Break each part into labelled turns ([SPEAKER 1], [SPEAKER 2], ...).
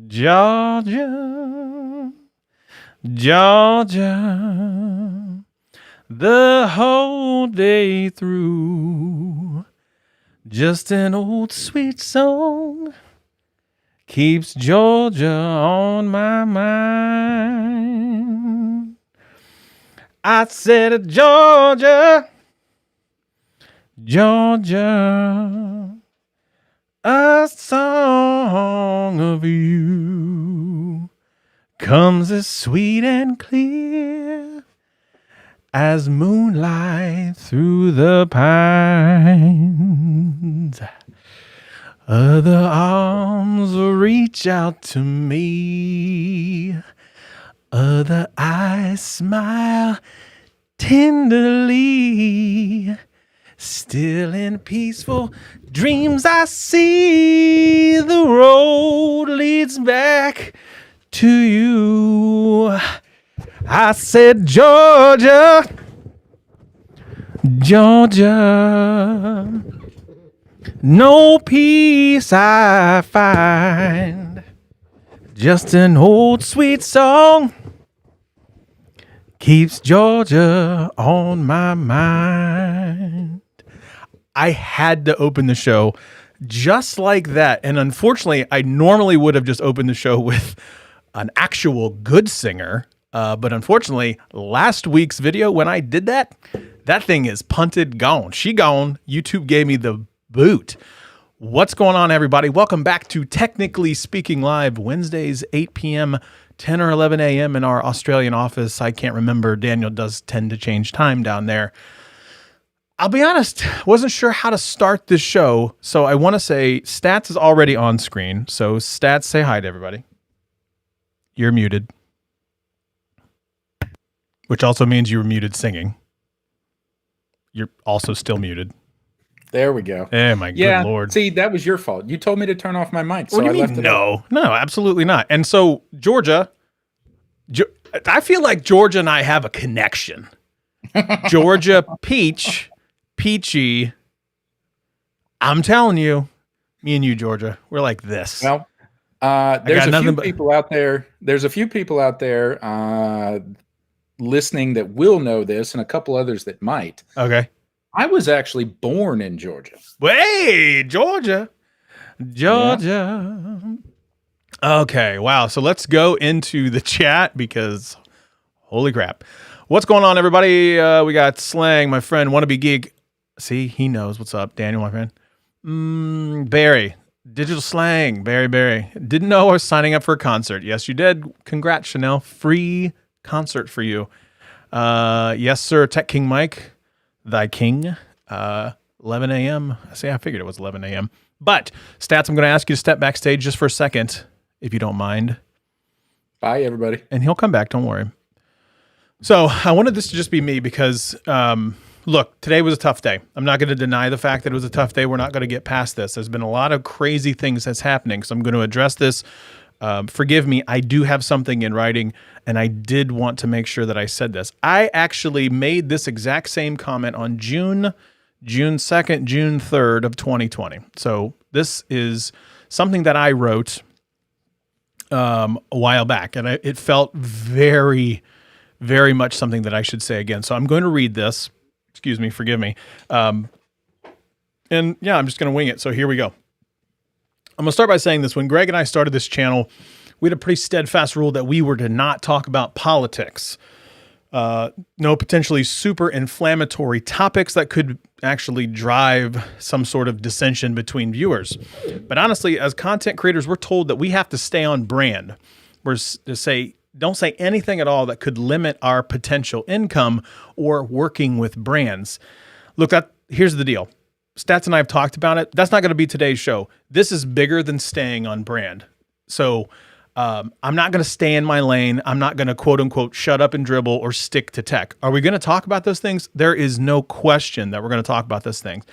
[SPEAKER 1] Georgia, Georgia, the whole day through. Just an old sweet song keeps Georgia on my mind. I said, Georgia, Georgia, a song of you comes as sweet and clear as moonlight through the pines. Other arms reach out to me. Other eyes smile tenderly. Still in peaceful dreams I see the road leads back to you. I said, Georgia, Georgia, no peace I find. Just an old sweet song keeps Georgia on my mind. I had to open the show just like that. And unfortunately, I normally would have just opened the show with an actual good singer. But unfortunately, last week's video, when I did that, that thing is punted, gone. She gone. YouTube gave me the boot. What's going on, everybody? Welcome back to Technically Speaking Live, Wednesdays, 8 p.m., 10 or 11 a.m. in our Australian office. I can't remember. Daniel does tend to change time down there. I'll be honest, wasn't sure how to start this show, so I want to say Stats is already on screen. So Stats, say hi to everybody. You're muted. Which also means you were muted singing. You're also still muted.
[SPEAKER 2] There we go.
[SPEAKER 1] Oh, my good Lord.
[SPEAKER 2] See, that was your fault. You told me to turn off my mic, so I left it
[SPEAKER 1] up. No, absolutely not. And so, Georgia, I feel like Georgia and I have a connection. Georgia Peachy. I'm telling you, me and you, Georgia, we're like this.
[SPEAKER 2] Well, there's a few people out there. There's a few people out there listening that will know this, and a couple others that might.
[SPEAKER 1] Okay.
[SPEAKER 2] I was actually born in Georgia.
[SPEAKER 1] Hey, Georgia. Yeah. Okay, wow. So let's go into the chat because holy crap. What's going on, everybody? We got Slang, my friend, Wannabe Geek. See, he knows what's up. Daniel, my friend. Barry, Digital Slang. Barry. Didn't know I was signing up for a concert. Yes, you did. Congrats, Chanel. Free concert for you. Yes, sir. Tech King Mike. Thy King, 11 a.m. See, I figured it was 11 a.m. But, Stats, I'm going to ask you to step backstage just for a second, if you don't mind.
[SPEAKER 2] Bye, everybody.
[SPEAKER 1] And he'll come back, don't worry. So, I wanted this to just be me because, look, today was a tough day. I'm not going to deny the fact that it was a tough day. We're not going to get past this. There's been a lot of crazy things that's happening, so I'm going to address this. Forgive me, I do have something in writing, and I did want to make sure that I said this. I actually made this exact same comment on June 2nd, June 3rd of 2020. So this is something that I wrote a while back, and it felt very, very much something that I should say again. So I'm going to read this. Excuse me, forgive me. And yeah, I'm just going to wing it. So here we go. I'm going to start by saying this. When Greg and I started this channel, we had a pretty steadfast rule that we were to not talk about politics. No potentially super inflammatory topics that could actually drive some sort of dissension between viewers. But honestly, as content creators, we're told that we have to stay on brand. We're to say, don't say anything at all that could limit our potential income or working with brands. Look, here's the deal. Stats and I have talked about it. That's not going to be today's show. This is bigger than staying on brand. So I'm not going to stay in my lane. I'm not going to quote unquote shut up and dribble or stick to tech. Are we going to talk about those things? There is no question that we're going to talk about those things.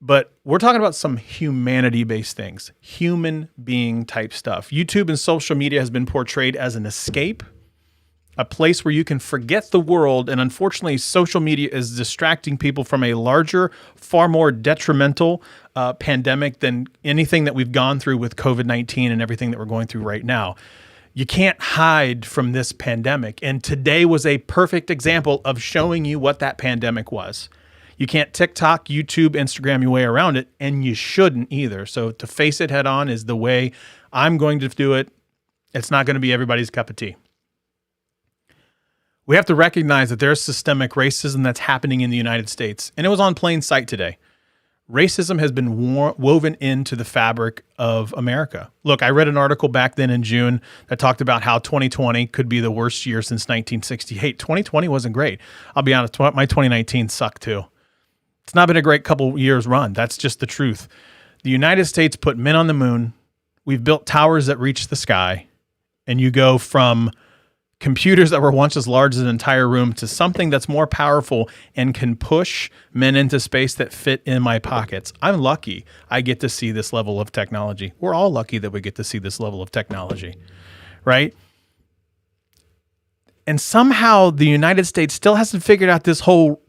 [SPEAKER 1] But we're talking about some humanity-based things, human being type stuff. YouTube and social media has been portrayed as an escape, a place where you can forget the world. And unfortunately, social media is distracting people from a larger, far more detrimental pandemic than anything that we've gone through with COVID-19 and everything that we're going through right now. You can't hide from this pandemic. And today was a perfect example of showing you what that pandemic was. You can't TikTok, YouTube, Instagram your way around it, and you shouldn't either. So to face it head on is the way I'm going to do it. It's not going to be everybody's cup of tea. We have to recognize that there's systemic racism that's happening in the United States, and it was on plain sight today. Racism has been woven into the fabric of America. Look, I read an article back then in June that talked about how 2020 could be the worst year since 1968. 2020 wasn't great. I'll be honest, my 2019 sucked too. It's not been a great couple years run. That's just the truth. The United States put men on the moon. We've built towers that reach the sky, and you go from computers that were once as large as an entire room to something that's more powerful and can push men into space that fit in my pockets. I'm lucky I get to see this level of technology. We're all lucky that we get to see this level of technology, right? And somehow the United States still hasn't figured out this whole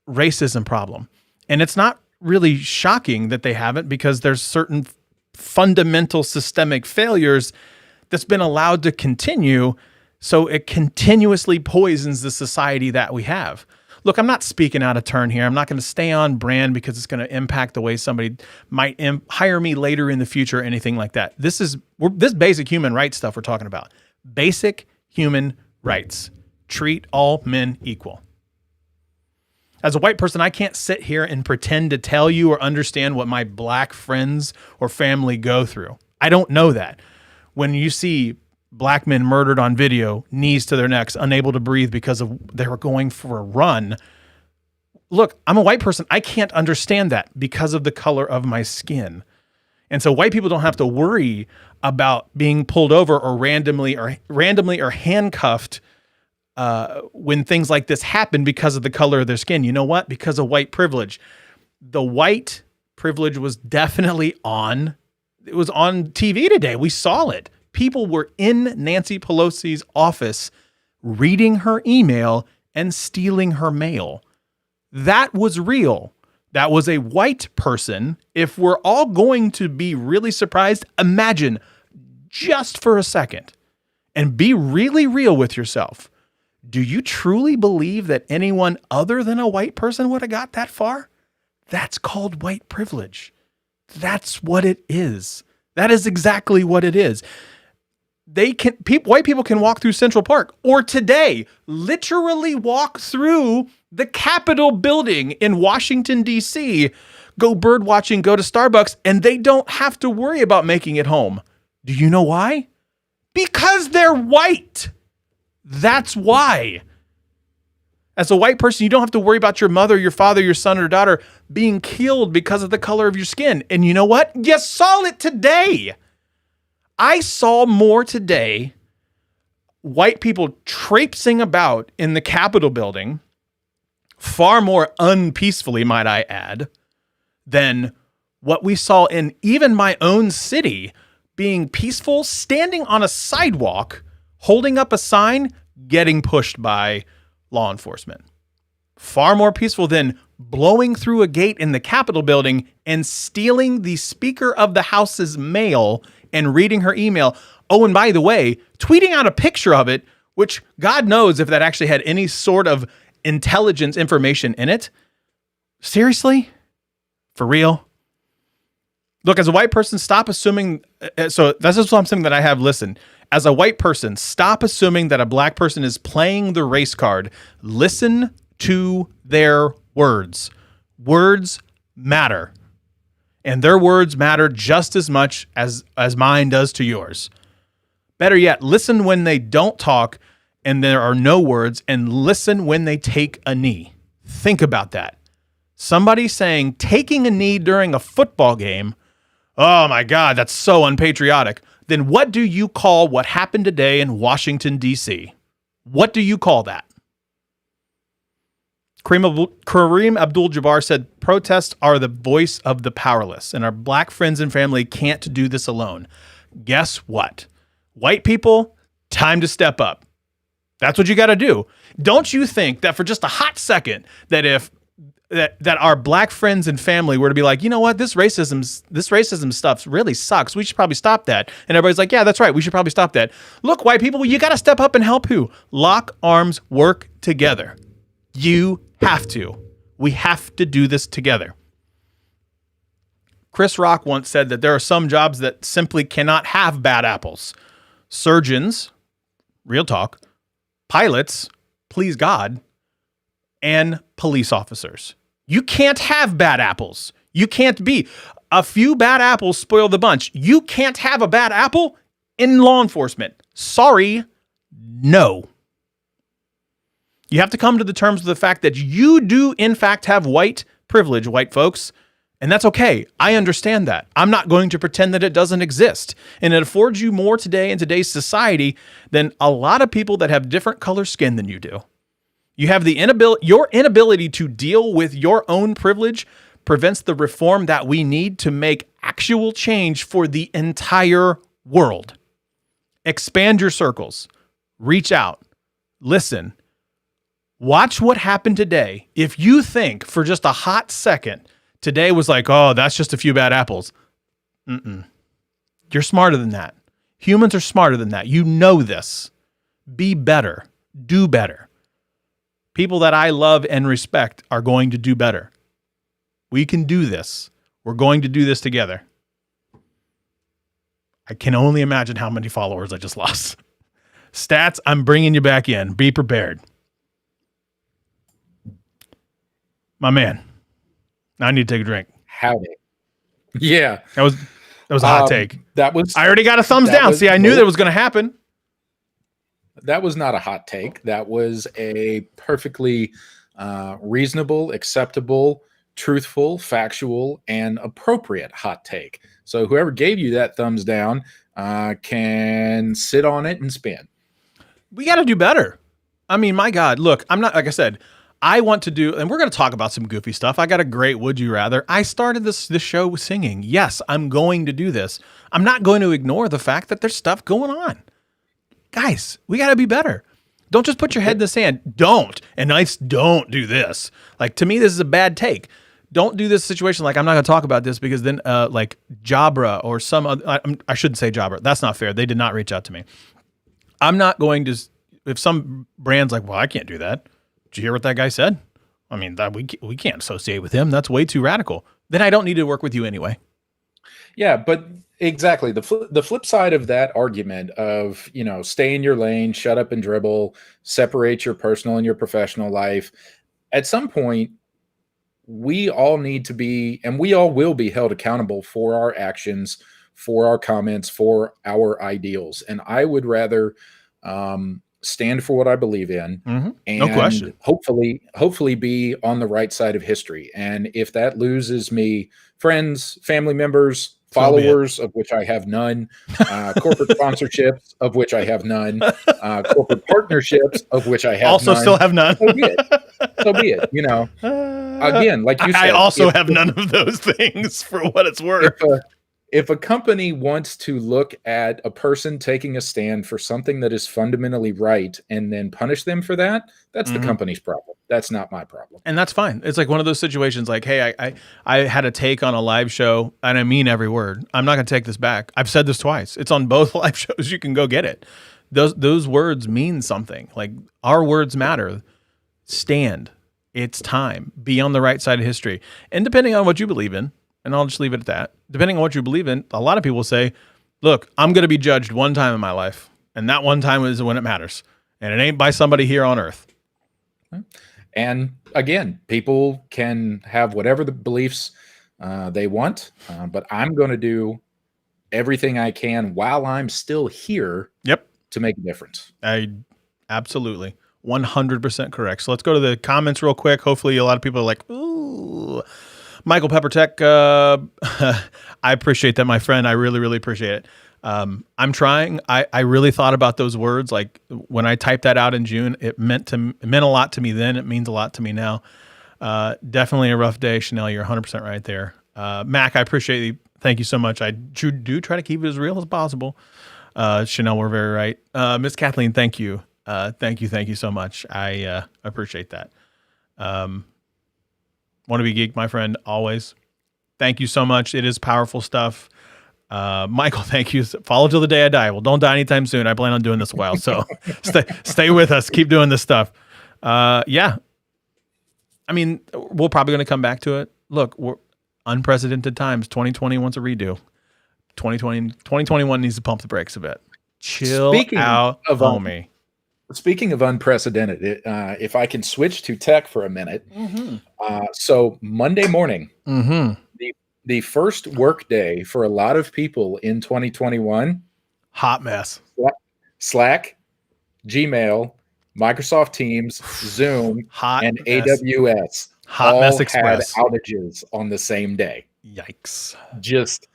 [SPEAKER 1] racism problem. And it's not really shocking that they haven't, because there's certain fundamental systemic failures that's been allowed to continue. So it continuously poisons the society that we have. Look, I'm not speaking out of turn here. I'm not going to stay on brand because it's going to impact the way somebody might hire me later in the future or anything like that. This basic human rights stuff we're talking about. Basic human rights. Treat all men equal. As a white person, I can't sit here and pretend to tell you or understand what my black friends or family go through. I don't know that. When you see black men murdered on video, knees to their necks, unable to breathe because they were going for a run. Look, I'm a white person. I can't understand that because of the color of my skin. And so white people don't have to worry about being pulled over or randomly or handcuffed when things like this happen because of the color of their skin. You know what? Because of white privilege. The white privilege was definitely on. It was on TV today. We saw it. People were in Nancy Pelosi's office reading her email and stealing her mail. That was real. That was a white person. If we're all going to be really surprised, imagine just for a second and be really real with yourself. Do you truly believe that anyone other than a white person would have got that far? That's called white privilege. That's what it is. That is exactly what it is. White people can walk through Central Park, or today, literally walk through the Capitol building in Washington, D.C., go bird watching, go to Starbucks, and they don't have to worry about making it home. Do you know why? Because they're white. That's why. As a white person, you don't have to worry about your mother, your father, your son, or daughter being killed because of the color of your skin. And you know what? You saw it today. I saw more today, white people traipsing about in the Capitol building, far more unpeacefully, might I add, than what we saw in even my own city, being peaceful, standing on a sidewalk, holding up a sign, getting pushed by law enforcement. Far more peaceful than blowing through a gate in the Capitol building and stealing the Speaker of the House's mail and reading her email. Oh, and by the way, tweeting out a picture of it, which God knows if that actually had any sort of intelligence information in it. Seriously? For real? Look, as a white person, stop assuming. So this is something that I have. Listen, as a white person, stop assuming that a black person is playing the race card. Listen to their words. Words matter. And their words matter just as much as mine does to yours. Better yet, listen when they don't talk and there are no words, and listen when they take a knee. Think about that. Somebody saying taking a knee during a football game, oh my God, that's so unpatriotic. Then what do you call what happened today in Washington, D.C.? What do you call that? Kareem Abdul-Jabbar said, protests are the voice of the powerless, and our black friends and family can't do this alone. Guess what? White people, time to step up. That's what you got to do. Don't you think that for just a hot second that if that our black friends and family were to be like, you know what, this racism stuff really sucks. We should probably stop that. And everybody's like, yeah, that's right. We should probably stop that. Look, white people, you got to step up and help who? Lock arms, work together. You have to. We have to do this together. Chris Rock once said that there are some jobs that simply cannot have bad apples. Surgeons, real talk, pilots, please God, and police officers. You can't have bad apples. You can't be. A few bad apples spoil the bunch. You can't have a bad apple in law enforcement. Sorry, no. You have to come to the terms with the fact that you do, in fact, have white privilege, white folks, and that's okay. I understand that. I'm not going to pretend that it doesn't exist. And it affords you more today in today's society than a lot of people that have different color skin than you do. You have your inability to deal with your own privilege prevents the reform that we need to make actual change for the entire world. Expand your circles. Reach out. Listen. Watch what happened today. If you think for just a hot second today was like, oh, that's just a few bad apples. You're smarter than that. Humans are smarter than that. You know this. Be better. Do better. People that I love and respect are going to do better. We can do this. We're going to do this together. I can only imagine how many followers I just lost. Stats, I'm bringing you back in. Be prepared. My man, now I need to take a drink.
[SPEAKER 2] Howdy. Yeah.
[SPEAKER 1] That was a hot take. I already got a thumbs down. See, I knew that was going to happen.
[SPEAKER 2] That was not a hot take. That was a perfectly reasonable, acceptable, truthful, factual, and appropriate hot take. So whoever gave you that thumbs down can sit on it and spin.
[SPEAKER 1] We got to do better. I mean, my God, look, I'm not, like I said, I want to do, and we're going to talk about some goofy stuff. I got a great Would You Rather. I started this show singing. Yes, I'm going to do this. I'm not going to ignore the fact that there's stuff going on. Guys, we got to be better. Don't just put your head in the sand. Don't do this. Like, to me, this is a bad take. Don't do this situation like I'm not going to talk about this because then like Jabra or some other, I shouldn't say Jabra. That's not fair. They did not reach out to me. I'm not going to, if some brand's like, well, I can't do that. Did you hear what that guy said? I mean, we can't associate with him. That's way too radical. Then I don't need to work with you anyway.
[SPEAKER 2] Yeah, but exactly. The flip side of that argument of, stay in your lane, shut up and dribble, separate your personal and your professional life. At some point, we all need to be, and we all will be held accountable for our actions, for our comments, for our ideals. And I would rather stand for what I believe in, and
[SPEAKER 1] no question.
[SPEAKER 2] hopefully be on the right side of history. And if that loses me friends, family members, followers, of which I have none, corporate sponsorships, of which I have none, corporate partnerships, of which I have
[SPEAKER 1] also
[SPEAKER 2] none.
[SPEAKER 1] Still have none.
[SPEAKER 2] So be it. Again, like you said,
[SPEAKER 1] I also have none of those things for what it's worth.
[SPEAKER 2] If a company wants to look at a person taking a stand for something that is fundamentally right and then punish them for that, that's the company's problem. That's not my problem.
[SPEAKER 1] And that's fine. It's like one of those situations like, hey, I had a take on a live show, and I mean every word. I'm not going to take this back. I've said this twice. It's on both live shows. You can go get it. Those words mean something. Like, our words matter. Stand. It's time. Be on the right side of history. And depending on what you believe in, and I'll just leave it at that. Depending on what you believe in, a lot of people say, look, I'm going to be judged one time in my life. And that one time is when it matters. And it ain't by somebody here on earth.
[SPEAKER 2] And again, people can have whatever the beliefs they want. But I'm going to do everything I can while I'm still here to make a difference.
[SPEAKER 1] Absolutely. 100% correct. So let's go to the comments real quick. Hopefully a lot of people are like, ooh. Michael Peppertech, I appreciate that, my friend. I really, really appreciate it. I'm trying. I really thought about those words. Like, when I typed that out in June, it meant a lot to me then. It means a lot to me now. Definitely a rough day, Chanel. You're 100% right there. Mac, I appreciate you. Thank you so much. I do try to keep it as real as possible. Chanel, we're very right. Miss Kathleen, thank you. Thank you so much. I appreciate that. Want to be geek, my friend, always. Thank you so much. It is powerful stuff. Michael, thank you. Follow till the day I die. Well, don't die anytime soon. I plan on doing this a while, so stay with us. Keep doing this stuff. Yeah. I mean, we're probably going to come back to it. Look, we're unprecedented times. 2020 wants a redo. 2021 needs to pump the brakes a bit. Chill out, homie.
[SPEAKER 2] Speaking of unprecedented, if I can switch to tech for a minute. So Monday morning, the first work day for a lot of people in 2021.
[SPEAKER 1] Hot mess.
[SPEAKER 2] Slack, Gmail, Microsoft Teams, Zoom, and mess. AWS
[SPEAKER 1] Hot
[SPEAKER 2] all
[SPEAKER 1] mess express.
[SPEAKER 2] had outages on the same day.
[SPEAKER 1] Yikes.
[SPEAKER 2] Just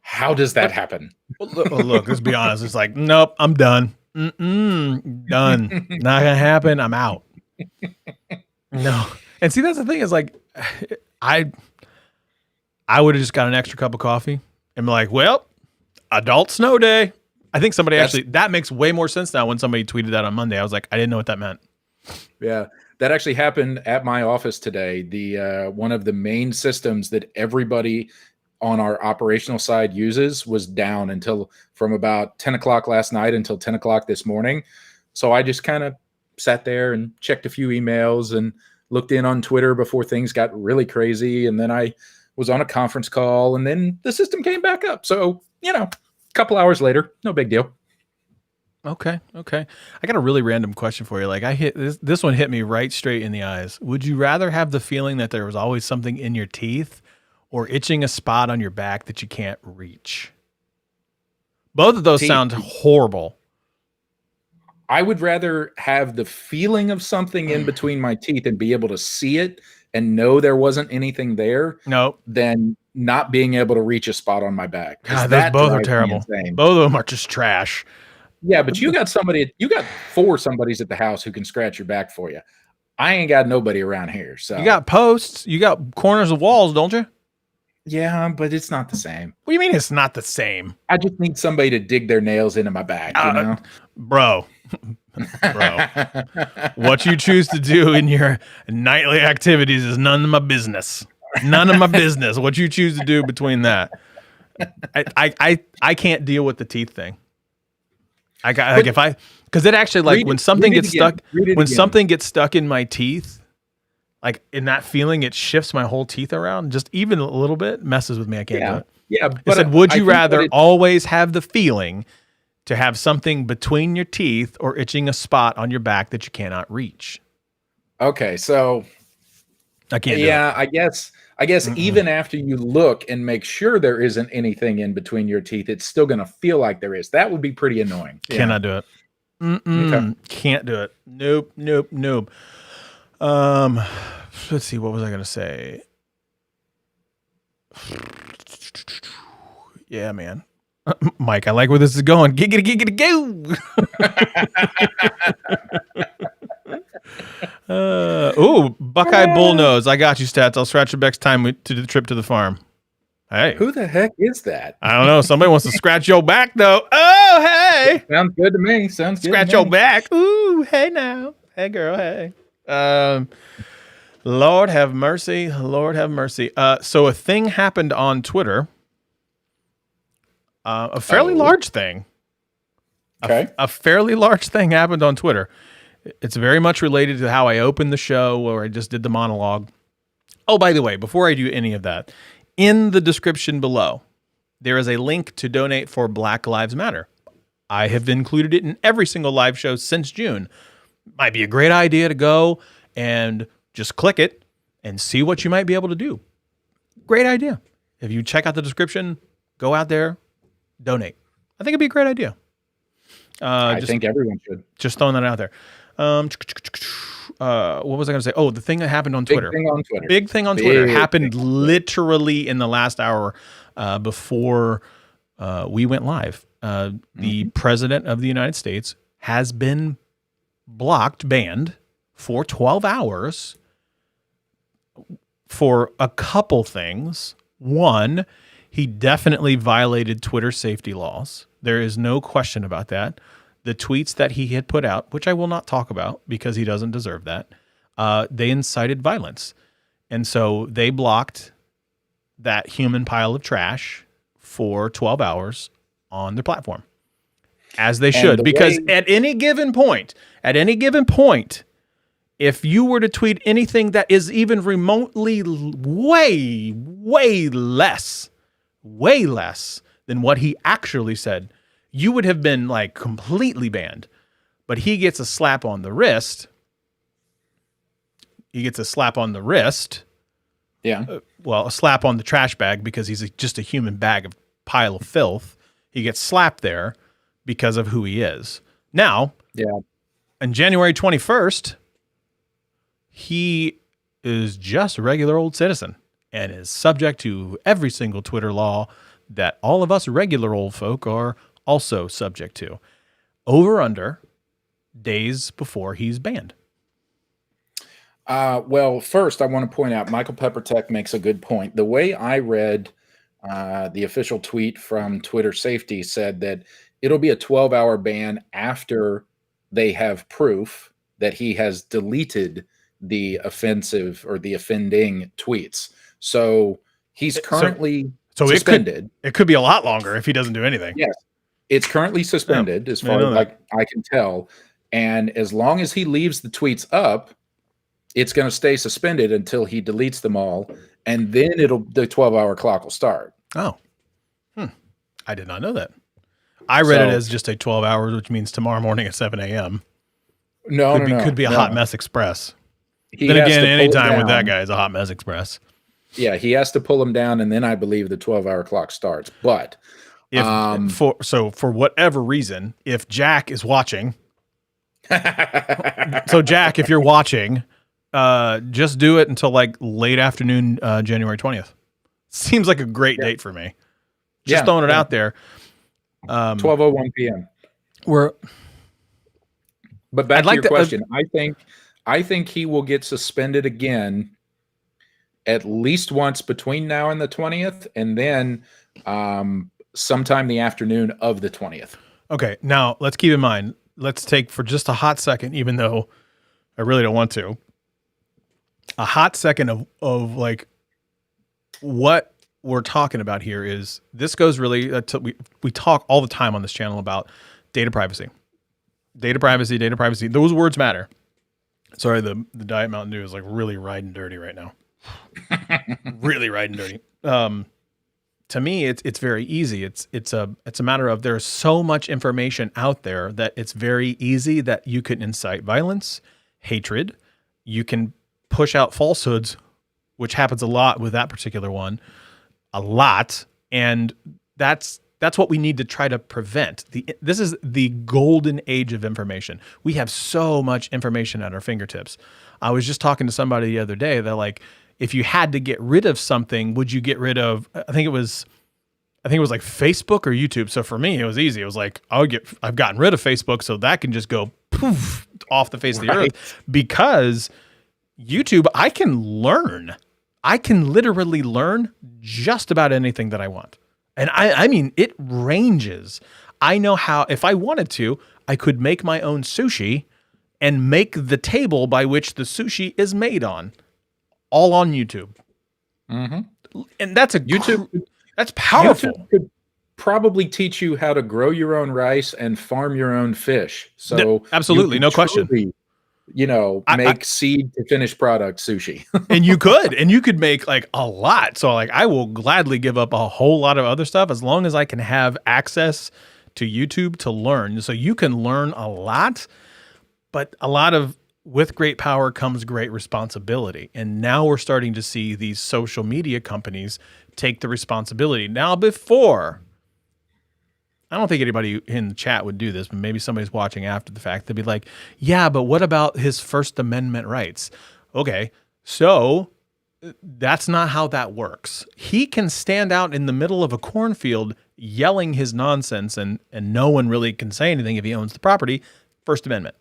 [SPEAKER 2] how does that happen?
[SPEAKER 1] Look, let's be honest. It's like, nope, I'm done. Done. Not gonna happen. I'm out. No. And see, that's the thing is like, I would have just got an extra cup of coffee and be like, well, adult snow day. I think somebody that makes way more sense now when somebody tweeted that on Monday. I was like, I didn't know what that meant.
[SPEAKER 2] Yeah, that actually happened at my office today. The one of the main systems that everybody on our operational side uses was down from about 10 o'clock last night until 10 o'clock this morning. So I just kind of sat there and checked a few emails and looked in on Twitter before things got really crazy. And then I was on a conference call and then the system came back up. So, a couple hours later, no big deal.
[SPEAKER 1] Okay. I got a really random question for you. Like this one hit me right straight in the eyes. Would you rather have the feeling that there was always something in your teeth or itching a spot on your back that you can't reach? Both of those sound horrible.
[SPEAKER 2] I would rather have the feeling of something in between my teeth and be able to see it and know there wasn't anything there.
[SPEAKER 1] Nope.
[SPEAKER 2] Than not being able to reach a spot on my back.
[SPEAKER 1] God, those both are terrible. Both of them are just trash.
[SPEAKER 2] Yeah, but you got 4 somebodies at the house who can scratch your back for you. I ain't got nobody around here. So
[SPEAKER 1] you got posts, you got corners of walls, don't you?
[SPEAKER 2] Yeah, but it's not the same.
[SPEAKER 1] What do you mean it's not the same?
[SPEAKER 2] I just need somebody to dig their nails into my back,
[SPEAKER 1] Bro. What you choose to do in your nightly activities is none of my business. None of my business. What you choose to do between that. I can't deal with the teeth thing. Because it actually when something gets stuck in my teeth, like in that feeling, it shifts my whole teeth around. Just even a little bit messes with me. I can't do it.
[SPEAKER 2] Yeah.
[SPEAKER 1] But I said, would you rather always have the feeling to have something between your teeth or itching a spot on your back that you cannot reach?
[SPEAKER 2] Okay, so
[SPEAKER 1] I can't. Yeah,
[SPEAKER 2] I guess even after you look and make sure there isn't anything in between your teeth, it's still going to feel like there is. That would be pretty annoying.
[SPEAKER 1] Cannot do it. Okay. Can't do it. Nope. Let's see. What was I going to say? Yeah, man. Mike, I like where this is going. Giggity, go. Buckeye Bullnose. I got you, Stats. I'll scratch your next time to the trip to the farm. Hey.
[SPEAKER 2] Who the heck is that?
[SPEAKER 1] I don't know. Somebody wants to scratch your back, though. Oh, hey.
[SPEAKER 2] Sounds good to me.
[SPEAKER 1] Scratch your back. Ooh, hey now. Hey, girl, hey. Lord have mercy. So a thing happened on Twitter. A fairly large thing.
[SPEAKER 2] Okay.
[SPEAKER 1] A fairly large thing happened on Twitter. It's very much related to how I opened the show or I just did the monologue. Oh, by the way, before I do any of that, in the description below, there is a link to donate for Black Lives Matter. I have included it in every single live show since June. Might be a great idea to go and just click it and see what you might be able to do. Great idea. If you check out the description, go out there, donate. I think it'd be a great idea.
[SPEAKER 2] I think everyone should.
[SPEAKER 1] Just throwing that out there. What was I going to say? Oh, the thing that happened on Twitter. Big thing on Twitter happened literally in the last hour before we went live. The president of the United States has been banned for 12 hours for a couple things. One, he definitely violated Twitter safety laws. There is no question about that. the tweets that he had put out, which I will not talk about because he doesn't deserve that, they incited violence. And so they blocked that human pile of trash for 12 hours on their platform, as they should, because at any given point, if you were to tweet anything that is even remotely way less than what he actually said, you would have been like completely banned. But he gets a slap on the wrist. Yeah. A slap on the trash bag, because he's just a human pile of filth. He gets slapped there because of who he is. Now, on January 21st, he is just a regular old citizen and is subject to every single Twitter law that all of us regular old folk are also subject to. Over under days before he's banned.
[SPEAKER 2] Well, first I want to point out Michael Peppertech makes a good point. The way I read the official tweet from Twitter Safety said that it'll be a 12-hour ban after they have proof that he has deleted the offensive or the offending tweets. So he's currently suspended.
[SPEAKER 1] It could be a lot longer if he doesn't do anything.
[SPEAKER 2] Yes. It's currently suspended as far as like I can tell. And as long as he leaves the tweets up, it's going to stay suspended until he deletes them all. And then the 12-hour clock will start.
[SPEAKER 1] Oh, I did not know that. I read it as just a 12 hours, which means tomorrow morning at 7 a.m. Could be a hot mess express. Then again, any time with that guy is a hot mess express.
[SPEAKER 2] Yeah, he has to pull him down, and then I believe the 12-hour clock starts. But
[SPEAKER 1] for whatever reason, if Jack is watching, so Jack, if you're watching, just do it until like late afternoon, January 20th. Seems like a great date for me. Just throwing it out there.
[SPEAKER 2] 12:01 p.m. But back to your question, I think he will get suspended again at least once between now and the 20th, and then sometime the afternoon of the 20th.
[SPEAKER 1] Okay, now let's keep in mind, let's take for just a hot second, even though I really don't want to, a hot second of like what we're talking about here is this goes really, we talk all the time on this channel about data privacy. Data privacy. Those words matter. Sorry, the Diet Mountain Dew is like really riding dirty right now. Really riding dirty. To me, it's very easy. It's a matter of there's so much information out there that it's very easy that you can incite violence, hatred. You can push out falsehoods, which happens a lot with that particular one, a lot, and that's what we need to try to prevent. This is the golden age of information. We have so much information at our fingertips. I was just talking to somebody the other day that like, if you had to get rid of something, would you get rid of, I think it was like Facebook or YouTube. So for me, it was easy. It was like, I've gotten rid of Facebook, so that can just go poof off the face of the earth. Because YouTube, I can literally learn just about anything that I want. And I mean, it ranges. I know how, if I wanted to, I could make my own sushi and make the table by which the sushi is made on, all on YouTube. Mm-hmm. And that's that's powerful.
[SPEAKER 2] YouTube could probably teach you how to grow your own rice and farm your own fish. So
[SPEAKER 1] absolutely, no question.
[SPEAKER 2] Make seed to finished product sushi.
[SPEAKER 1] and you could make like a lot. So like, I will gladly give up a whole lot of other stuff as long as I can have access to YouTube to learn. So you can learn a lot, but with great power comes great responsibility. And now we're starting to see these social media companies take the responsibility. Now, before, I don't think anybody in the chat would do this, but maybe somebody's watching after the fact. They'd be like, yeah, but what about his First Amendment rights? Okay, so that's not how that works. He can stand out in the middle of a cornfield yelling his nonsense, and no one really can say anything if he owns the property. First Amendment.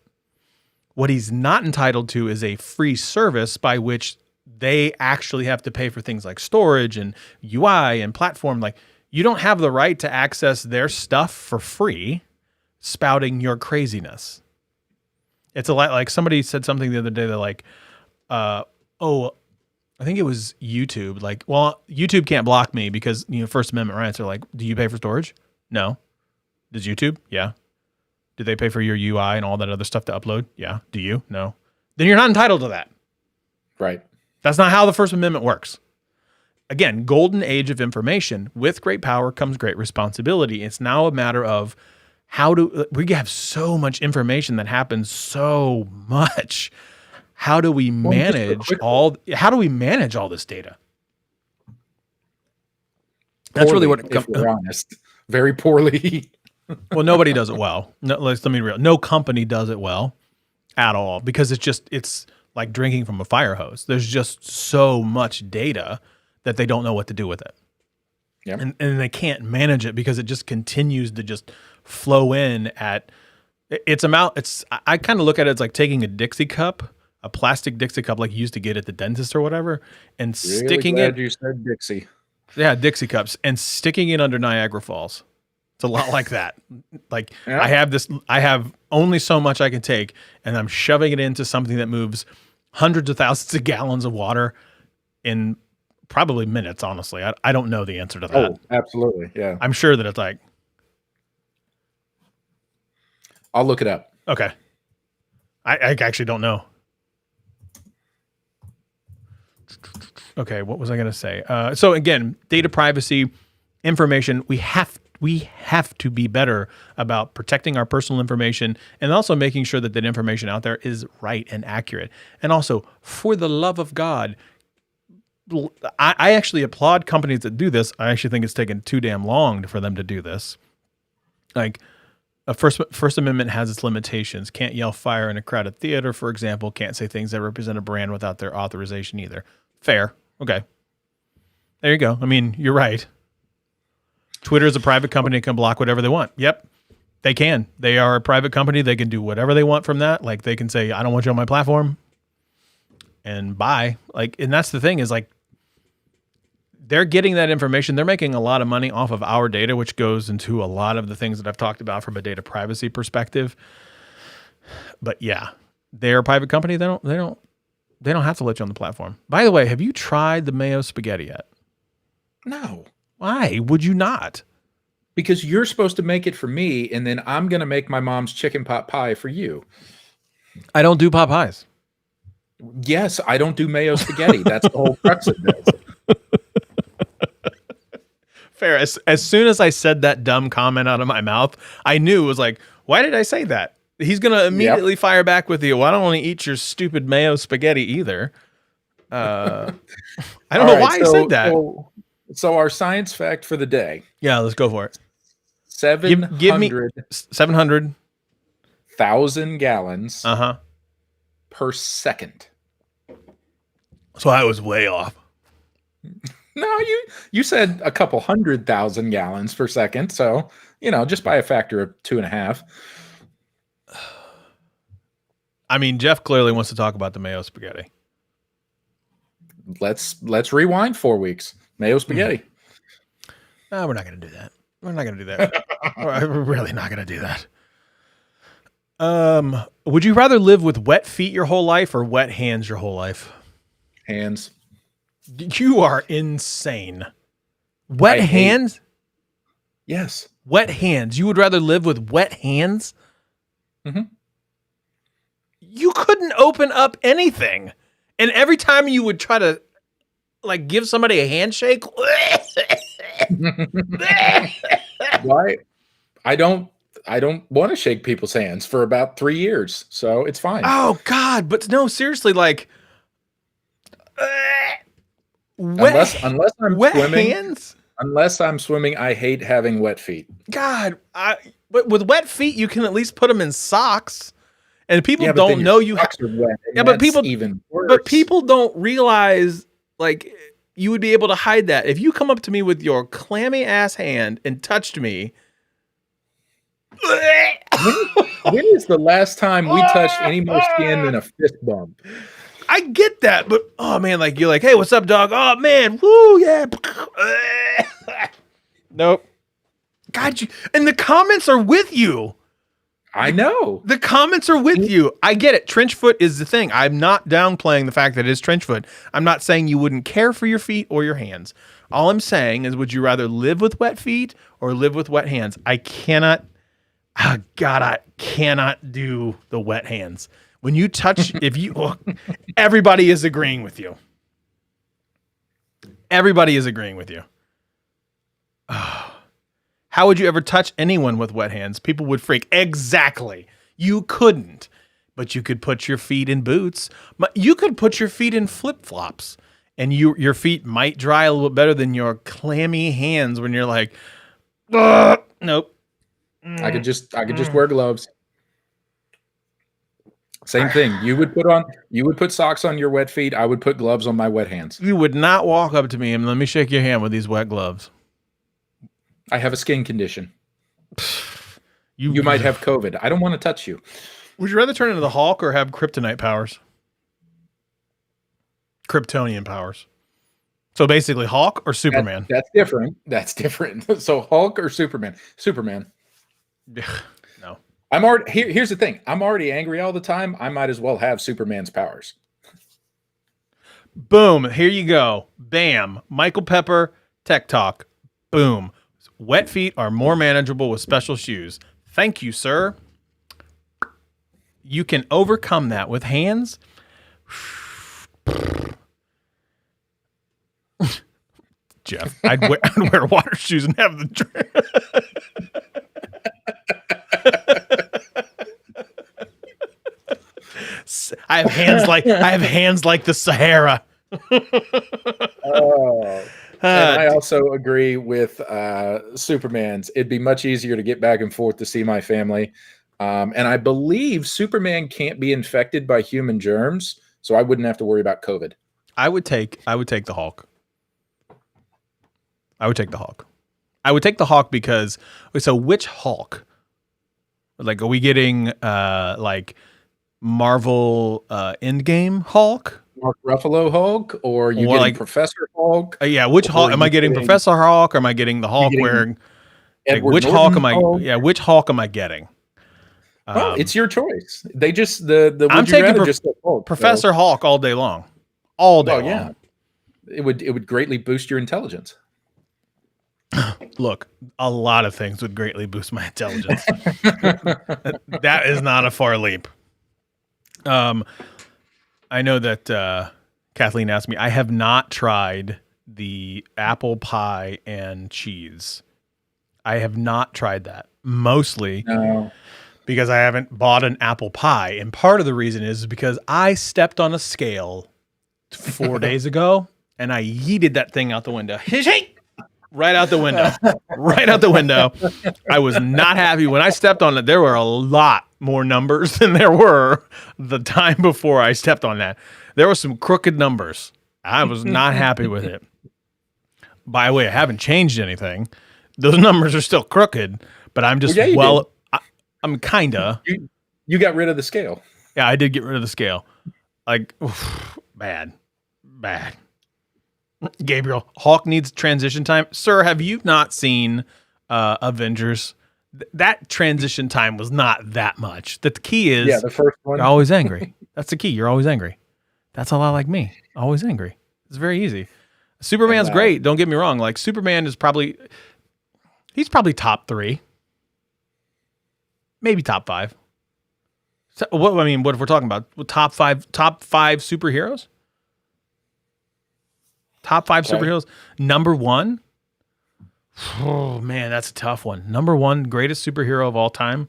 [SPEAKER 1] What he's not entitled to is a free service by which they actually have to pay for things like storage and UI and platform. Like, you don't have the right to access their stuff for free spouting your craziness. It's a lot like somebody said something the other day that like, I think it was YouTube. Like, well, YouTube can't block me because, First Amendment rights are like, do you pay for storage? No. Does YouTube? Yeah. Do they pay for your UI and all that other stuff to upload? Yeah. Do you? No. Then you're not entitled to that.
[SPEAKER 2] Right.
[SPEAKER 1] That's not how the First Amendment works. Again, golden age of information. With great power comes great responsibility. It's now a matter of we have so much information that happens so much. How do we manage all this data? That's really what it comes
[SPEAKER 2] to. Honest, very poorly.
[SPEAKER 1] Well, nobody does it well. No, let me be real. No company does it well at all because it's like drinking from a fire hose. There's just so much data that they don't know what to do with it.
[SPEAKER 2] Yep.
[SPEAKER 1] And they can't manage it because it just continues to just flow in at I kind of look at it as like taking a Dixie cup, a plastic Dixie cup like you used to get at the dentist or whatever, and sticking it.
[SPEAKER 2] You said Dixie.
[SPEAKER 1] Yeah, Dixie cups, and sticking it under Niagara Falls. It's a lot like that. Like yeah. I have only so much I can take, and I'm shoving it into something that moves hundreds of thousands of gallons of water in probably minutes. Honestly, I don't know the answer to that.
[SPEAKER 2] Oh, absolutely, yeah.
[SPEAKER 1] I'm sure that it's like.
[SPEAKER 2] I'll look it up.
[SPEAKER 1] Okay. I actually don't know. Okay, what was I going to say? So again, data privacy, information. We have to be better about protecting our personal information and also making sure that information out there is right and accurate. And also, for the love of God, I actually applaud companies that do this. I actually think it's taken too damn long for them to do this. Like, a First Amendment has its limitations. Can't yell fire in a crowded theater, for example. Can't say things that represent a brand without their authorization either. Fair. Okay. There you go. I mean, you're right. Twitter is a private company that can block whatever they want. Yep. They can. They are a private company. They can do whatever they want from that. Like, they can say, I don't want you on my platform. And bye. Like, and that's the thing is, like, they're getting that information. They're making a lot of money off of our data, which goes into a lot of the things that I've talked about from a data privacy perspective. But yeah, they're a private company. They don't have to let you on the platform. By the way, have you tried the mayo spaghetti yet?
[SPEAKER 2] No.
[SPEAKER 1] Why would you not?
[SPEAKER 2] Because you're supposed to make it for me, and then I'm going to make my mom's chicken pot pie for you.
[SPEAKER 1] I don't do pot pies.
[SPEAKER 2] Yes, I don't do mayo spaghetti. That's the whole crux of this.
[SPEAKER 1] Fair. As soon as I said that dumb comment out of my mouth, I knew it was like, why did I say that? He's going to immediately fire back with you. Well, I don't want to eat your stupid mayo spaghetti either. I don't know why I said that.
[SPEAKER 2] So our science fact for the day.
[SPEAKER 1] Yeah, let's go for it.
[SPEAKER 2] 700.
[SPEAKER 1] Give me
[SPEAKER 2] 700,000 gallons per second.
[SPEAKER 1] So I was way off.
[SPEAKER 2] No, you said a couple 100,000 gallons per second. So, just by a factor of 2.5.
[SPEAKER 1] I mean, Jeff clearly wants to talk about the mayo spaghetti.
[SPEAKER 2] Let's rewind 4 weeks. Mayo spaghetti.
[SPEAKER 1] No, we're not going to do that. We're not going to do that. We're really not going to do that. Would you rather live with wet feet your whole life or wet hands your whole life?
[SPEAKER 2] Hands.
[SPEAKER 1] You are insane. Wet hands?
[SPEAKER 2] Yes.
[SPEAKER 1] Wet hands. You would rather live with wet hands?
[SPEAKER 2] Mm-hmm.
[SPEAKER 1] You couldn't open up anything. And every time you would try to like give somebody a handshake.
[SPEAKER 2] Why? I don't want to shake people's hands for about 3 years. So it's fine.
[SPEAKER 1] Oh God. But no, seriously, like
[SPEAKER 2] unless I'm
[SPEAKER 1] wet
[SPEAKER 2] swimming,
[SPEAKER 1] hands?
[SPEAKER 2] Unless I'm swimming, I hate having wet feet.
[SPEAKER 1] God, but with wet feet, you can at least put them in socks, and people
[SPEAKER 2] don't
[SPEAKER 1] know you. But people don't realize like you would be able to hide that if you come up to me with your clammy ass hand and touched me.
[SPEAKER 2] When is the last time we touched any more skin than a fist bump?
[SPEAKER 1] I get that, but oh man, like you're like, hey, what's up, dog? Oh man, woo, yeah. Nope. God, and the comments are with you.
[SPEAKER 2] I know.
[SPEAKER 1] The comments are with you. I get it. Trench foot is the thing. I'm not downplaying the fact that it is trench foot. I'm not saying you wouldn't care for your feet or your hands. All I'm saying is, would you rather live with wet feet or live with wet hands? I cannot. Oh God, I cannot do the wet hands. When you touch, everybody is agreeing with you. Everybody is agreeing with you. How would you ever touch anyone with wet hands? People would freak. Exactly. You couldn't, but you could put your feet in boots. You could put your feet in flip-flops, and your feet might dry a little bit better than your clammy hands when you're like, nope.
[SPEAKER 2] I could just wear gloves. Same thing. You would put socks on your wet feet. I would put gloves on my wet hands.
[SPEAKER 1] You would not walk up to me and let me shake your hand with these wet gloves.
[SPEAKER 2] I have a skin condition. You might have COVID. I don't want to touch you.
[SPEAKER 1] Would you rather turn into the Hulk or have kryptonite powers? Kryptonian powers. So basically Hulk or Superman?
[SPEAKER 2] That's different. So Hulk or Superman? Superman.
[SPEAKER 1] No.
[SPEAKER 2] Here's the thing. I'm already angry all the time. I might as well have Superman's powers.
[SPEAKER 1] Boom. Here you go. Bam. Michael Pepper, Tech Talk. Boom. Wet feet are more manageable with special shoes. Thank you, sir. You can overcome that with hands. Jeff, I'd wear water shoes and have the I have hands like the Sahara.
[SPEAKER 2] And I also agree with Superman's. It'd be much easier to get back and forth to see my family. And I believe Superman can't be infected by human germs, so I wouldn't have to worry about COVID.
[SPEAKER 1] I would take the Hulk. I would take the Hulk because, so which Hulk? Like, are we getting like Marvel Endgame Hulk?
[SPEAKER 2] Mark Ruffalo Hulk, or you getting like Professor Hulk?
[SPEAKER 1] Yeah, which Hulk am I getting? Professor Hulk, or am I getting the Hulk wearing? Like, which Hulk am I? Hulk? Yeah, which Hulk am I getting?
[SPEAKER 2] Well, it's your choice. They just the
[SPEAKER 1] I'm taking
[SPEAKER 2] Hulk,
[SPEAKER 1] Professor Hulk all day long, all day long.
[SPEAKER 2] Yeah, it would greatly boost your intelligence.
[SPEAKER 1] Look, a lot of things would greatly boost my intelligence. That is not a far leap. I know that Kathleen asked me. I have not tried the apple pie and cheese. I have not tried that. Mostly because I haven't bought an apple pie. And part of the reason is because I stepped on a scale 4 days ago and I yeeted that thing out the window. Right out the window. Right out the window. I was not happy. When I stepped on it, there were a lot more numbers than there were the time before I stepped on that. There were some crooked numbers. I was not happy with it. By the way, I haven't changed anything. Those numbers are still crooked, but I'm just, I'm kind of.
[SPEAKER 2] You got rid of the scale.
[SPEAKER 1] Yeah, I did get rid of the scale. Like, bad. Gabriel, Hulk needs transition time. Sir, have you not seen Avengers? That transition time was not that much. The key is
[SPEAKER 2] the first one.
[SPEAKER 1] You're always angry. That's the key. You're always angry. That's a lot like me. Always angry. It's very easy. Superman's great. Don't get me wrong. Like, Superman is he's probably top 3. Maybe top 5. So, what if we're talking about top five superheroes? Top 5 superheroes. Number 1. Oh man, that's a tough one. Number 1, greatest superhero of all time.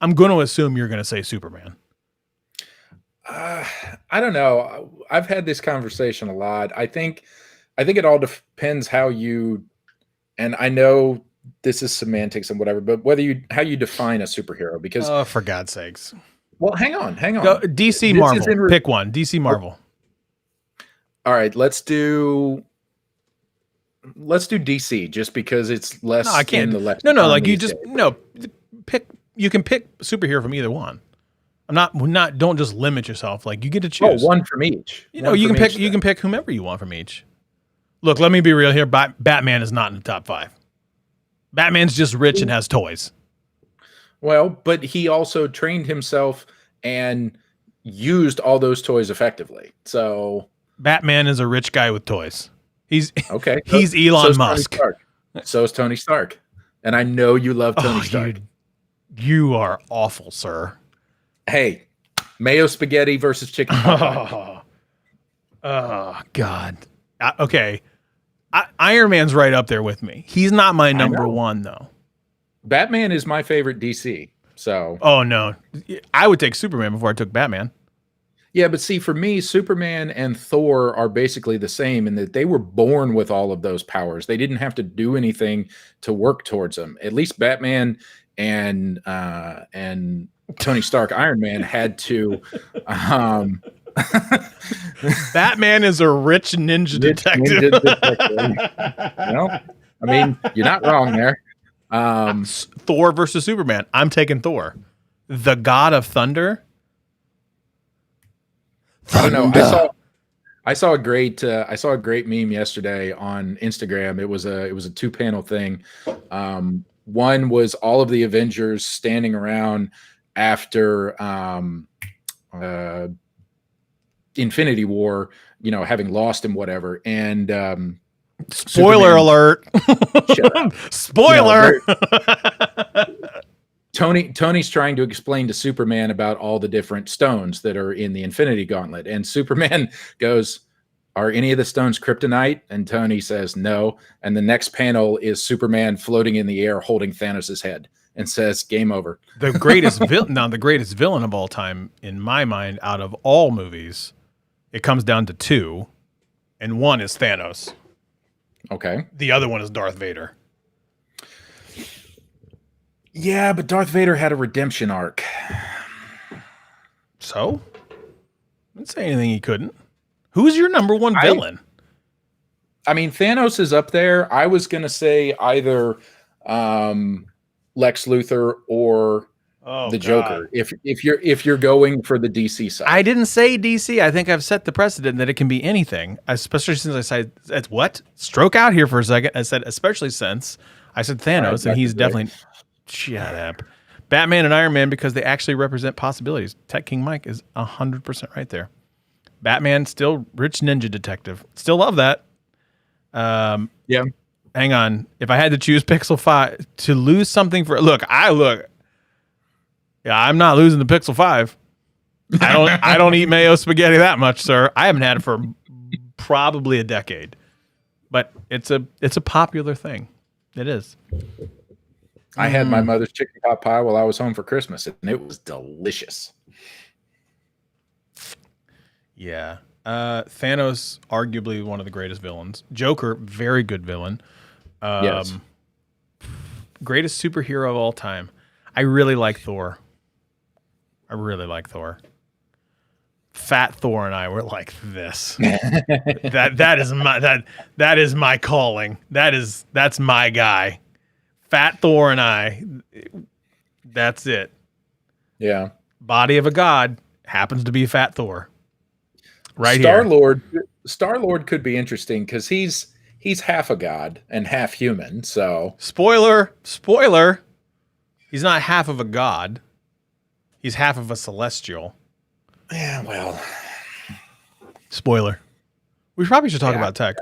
[SPEAKER 1] I'm going to assume you're going to say Superman.
[SPEAKER 2] I don't know. I've had this conversation a lot. I think it all depends how you, and I know this is semantics and whatever, but how you define a superhero. Because
[SPEAKER 1] for God's sakes.
[SPEAKER 2] Well, hang on.
[SPEAKER 1] Go DC, Marvel. Pick one. DC, Marvel.
[SPEAKER 2] All right, let's do DC just because it's less. No,
[SPEAKER 1] I can't. No, like you just pick. You can pick superhero from either one. Don't just limit yourself. Like, you get to choose.
[SPEAKER 2] Oh, one from each.
[SPEAKER 1] You can pick whomever you want from each. Look, let me be real here. Batman is not in the top 5. Batman's just rich and has toys.
[SPEAKER 2] Well, but he also trained himself and used all those toys effectively. So,
[SPEAKER 1] Batman is a rich guy with toys. He's
[SPEAKER 2] okay.
[SPEAKER 1] he's
[SPEAKER 2] So
[SPEAKER 1] Elon
[SPEAKER 2] is Tony
[SPEAKER 1] Musk.
[SPEAKER 2] Stark. So is Tony Stark. And I know you love Tony
[SPEAKER 1] Oh,
[SPEAKER 2] Stark.
[SPEAKER 1] you are awful, sir.
[SPEAKER 2] Hey, mayo spaghetti versus chicken pot pie.
[SPEAKER 1] Oh God. Okay. Iron Man's right up there with me. He's not my number one though.
[SPEAKER 2] Batman is my favorite DC. So,
[SPEAKER 1] Oh no, I would take Superman before I took Batman.
[SPEAKER 2] yeah, but see, for me, Superman and Thor are basically the same in that they were born with all of those powers. They didn't have to do anything to work towards them. At least Batman and Tony Stark, Iron Man, had to. Um,
[SPEAKER 1] Batman is a rich ninja detective.
[SPEAKER 2] Ninja detective. Well, I mean, you're not wrong there.
[SPEAKER 1] Thor versus Superman. I'm taking Thor, the god of thunder.
[SPEAKER 2] I don't know. I saw a great meme yesterday on Instagram. It was a 2-panel thing. One was all of the Avengers standing around after Infinity War, having lost and whatever. And
[SPEAKER 1] spoiler alert. Spoiler.
[SPEAKER 2] Tony's trying to explain to Superman about all the different stones that are in the Infinity Gauntlet. And Superman goes, "Are any of the stones kryptonite?" And Tony says, "No." And the next panel is Superman floating in the air holding Thanos' head and says, "Game over."
[SPEAKER 1] The greatest villain of all time, in my mind, out of all movies, it comes down to two, and one is Thanos.
[SPEAKER 2] Okay.
[SPEAKER 1] The other one is Darth Vader.
[SPEAKER 2] Yeah, but Darth Vader had a redemption arc.
[SPEAKER 1] So? I didn't say anything he couldn't. Who's your number one villain?
[SPEAKER 2] I mean, Thanos is up there. I was going to say either Lex Luthor or the Joker. If you're going for the DC side.
[SPEAKER 1] I didn't say DC. I think I've set the precedent that it can be anything, especially since I said, what? Stroke out here for a second. I said, especially since I said Thanos, and he's definitely... Shut up. Batman and Iron Man, because they actually represent possibilities. Tech King Mike is 100% right there. Batman, still rich ninja detective. Still love that.
[SPEAKER 2] Yeah.
[SPEAKER 1] Hang on. If I had to choose Pixel 5 to lose something for... Yeah, I'm not losing the Pixel 5. I don't eat mayo spaghetti that much, sir. I haven't had it for probably a decade. But it's a popular thing. It is.
[SPEAKER 2] I had my mother's chicken pot pie while I was home for Christmas, and it was delicious.
[SPEAKER 1] Yeah. Thanos, arguably one of the greatest villains. Joker, very good villain.
[SPEAKER 2] Yes.
[SPEAKER 1] Greatest superhero of all time. I really like Thor. Fat Thor and I were like this. that is my calling. That's my guy. Fat Thor and I, that's it.
[SPEAKER 2] Yeah.
[SPEAKER 1] Body of a god happens to be Fat Thor. Right
[SPEAKER 2] Star-Lord, here. Star-Lord could be interesting because he's half a god and half human. So
[SPEAKER 1] spoiler, he's not half of a god. He's half of a celestial.
[SPEAKER 2] Yeah, well.
[SPEAKER 1] Spoiler. We probably should talk about tech.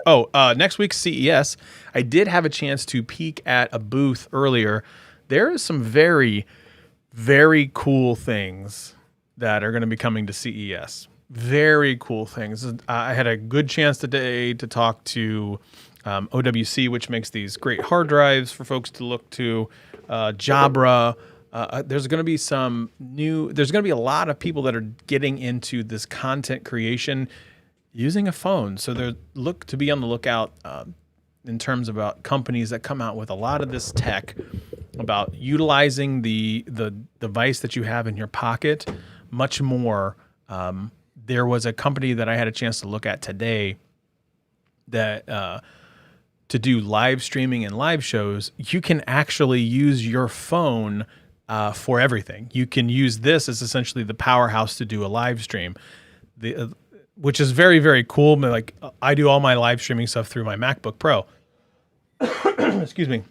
[SPEAKER 1] Next week's CES, I did have a chance to peek at a booth earlier. There is some very, very cool things that are going to be coming to CES. Very cool things. I had a good chance today to talk to OWC, which makes these great hard drives for folks to look to. Jabra. There's going to be there's going to be a lot of people that are getting into this content creation using a phone. So they look to be on the lookout in terms about companies that come out with a lot of this tech about utilizing the device that you have in your pocket much more. There was a company that I had a chance to look at today that to do live streaming and live shows, you can actually use your phone for everything. You can use this as essentially the powerhouse to do a live stream. Which is very, very cool. Like, I do all my live streaming stuff through my MacBook Pro. Excuse me.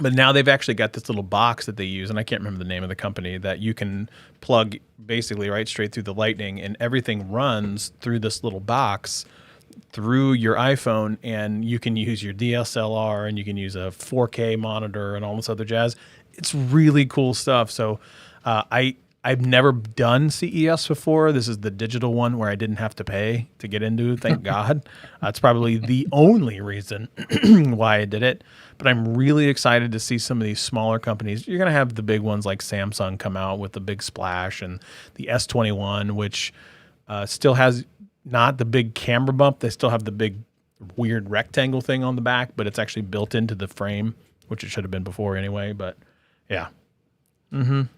[SPEAKER 1] But now they've actually got this little box that they use, and I can't remember the name of the company, that you can plug basically right straight through the lightning, and everything runs through this little box through your iPhone, and you can use your DSLR and you can use a 4K monitor and all this other jazz. It's really cool stuff. So I've never done CES before. This is the digital one where I didn't have to pay to get into. Thank God. That's probably the only reason why I did it. But I'm really excited to see some of these smaller companies. You're going to have the big ones like Samsung come out with the big splash, and the S21, which still has not the big camera bump. They still have the big weird rectangle thing on the back, but it's actually built into the frame, which it should have been before anyway. But yeah. I'm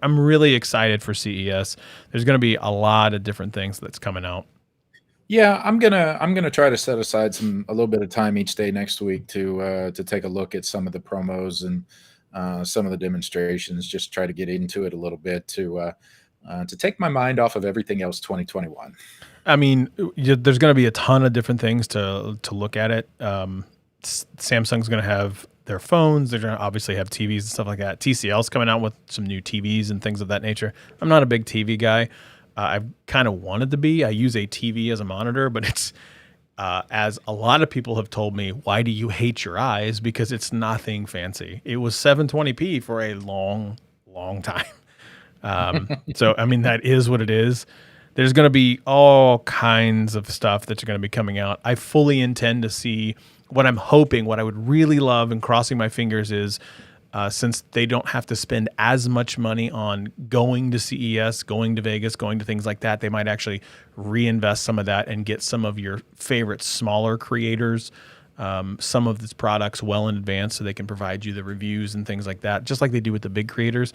[SPEAKER 1] really excited for CES. There's going to be a lot of different things that's coming out.
[SPEAKER 2] Yeah, I'm gonna try to set aside a little bit of time each day next week to take a look at some of the promos and some of the demonstrations. Just try to get into it a little bit to take my mind off of everything else 2021.
[SPEAKER 1] I mean, there's going to be a ton of different things to look at it. Samsung's going to have their phones. They're going to obviously have TVs and stuff like that. TCL's coming out with some new TVs and things of that nature. I'm not a big TV guy. I've kind of wanted to be. I use a TV as a monitor, but it's, as a lot of people have told me, why do you hate your eyes? Because it's nothing fancy. It was 720p for a long, long time. So, I mean, that is what it is. There's going to be all kinds of stuff that's going to be coming out. I fully intend to see what I'm hoping, what I would really love and crossing my fingers is, since they don't have to spend as much money on going to CES, going to Vegas, going to things like that, they might actually reinvest some of that and get some of your favorite smaller creators, some of these products well in advance so they can provide you the reviews and things like that, just like they do with the big creators,